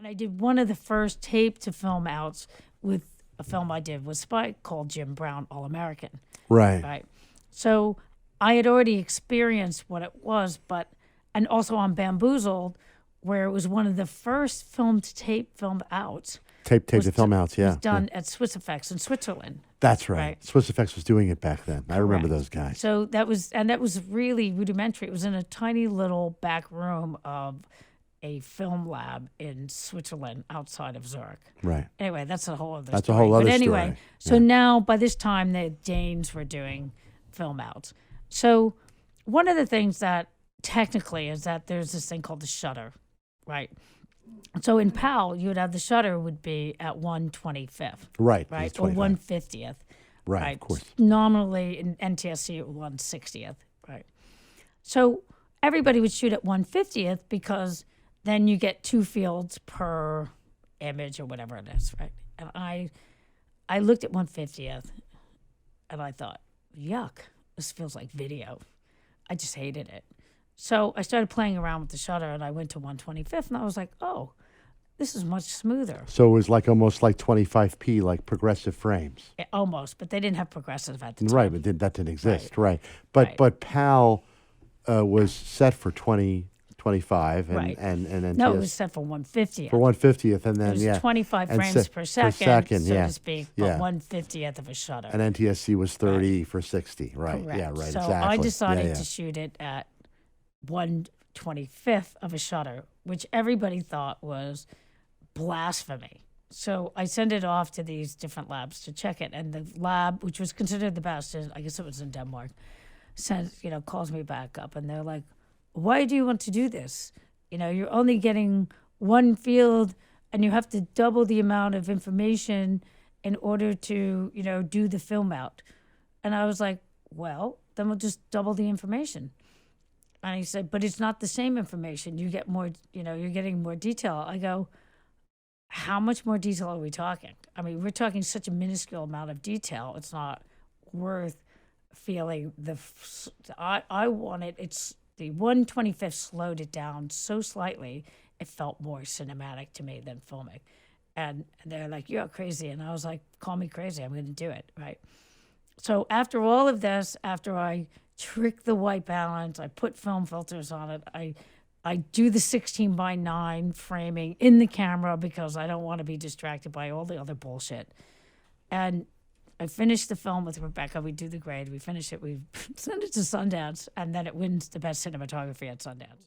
And I did one of the first tape to film outs with a film I did with Spike called Jim Brown All American. Right. Right. So I had already experienced what it was, and also on Bamboozled, where it was one of the first film to tape filmed outs. Tape to film outs, yeah. It was done at Swiss Effects in Switzerland. That's right. Swiss Effects was doing it back then. I remember those guys. So that was really rudimentary. It was in a tiny little back room of a film lab in Switzerland outside of Zurich. Right. Anyway, that's a whole other That's story. a whole other But anyway, story. so now by this time the Danes were doing film outs. So one of the things that technically is that there's this thing called the shutter, right? So in PAL, you would have the shutter would be at 1/25th. Right. Right. Or 1/50th. Right, of course. Nominally in NTSC at 1/60th. Right. So everybody would shoot at 1/50th because then you get 2 fields per image or whatever it is, right? And I looked at 1/50th and I thought, yuck, this feels like video. I just hated it. So I started playing around with the shutter and I went to 1/25th and I was like, oh, this is much smoother. So it was like almost like 25p, like progressive frames. Almost, but they didn't have progressive at the time. Right, but that didn't exist, right. But PAL was set for 2025 and then no, it was set for 1/50th. For 1/50th, and then it was 25 frames per second, so to speak, but 1/50th of a shutter. And NTSC was 30 for 60, right? Correct. Yeah, right. So exactly. I decided to shoot it at 1/25th of a shutter, which everybody thought was blasphemy. So I sent it off to these different labs to check it, and the lab, which was considered the best, I guess it was in Denmark, calls me back up, and they're like, "Why do you want to do this? You're only getting one field, and you have to double the amount of information in order to, do the film out." And I was like, "Well, then we'll just double the information." And he said, "But it's not the same information. You get more, you're getting more detail." I go, how much more detail are we talking? I mean, we're talking such a minuscule amount of detail. It's not worth feeling I wanted, it's the 1/25th slowed it down so slightly, it felt more cinematic to me than filmic. And they're like, "You're crazy." And I was like, "Call me crazy. I'm going to do it." Right. So after all of this, after I trick the white balance, I put film filters on it, I do the 16:9 framing in the camera because I don't want to be distracted by all the other bullshit. And I finished the film with Rebecca. We do the grade. We finish it. We send it to Sundance, and then it wins the best cinematography at Sundance.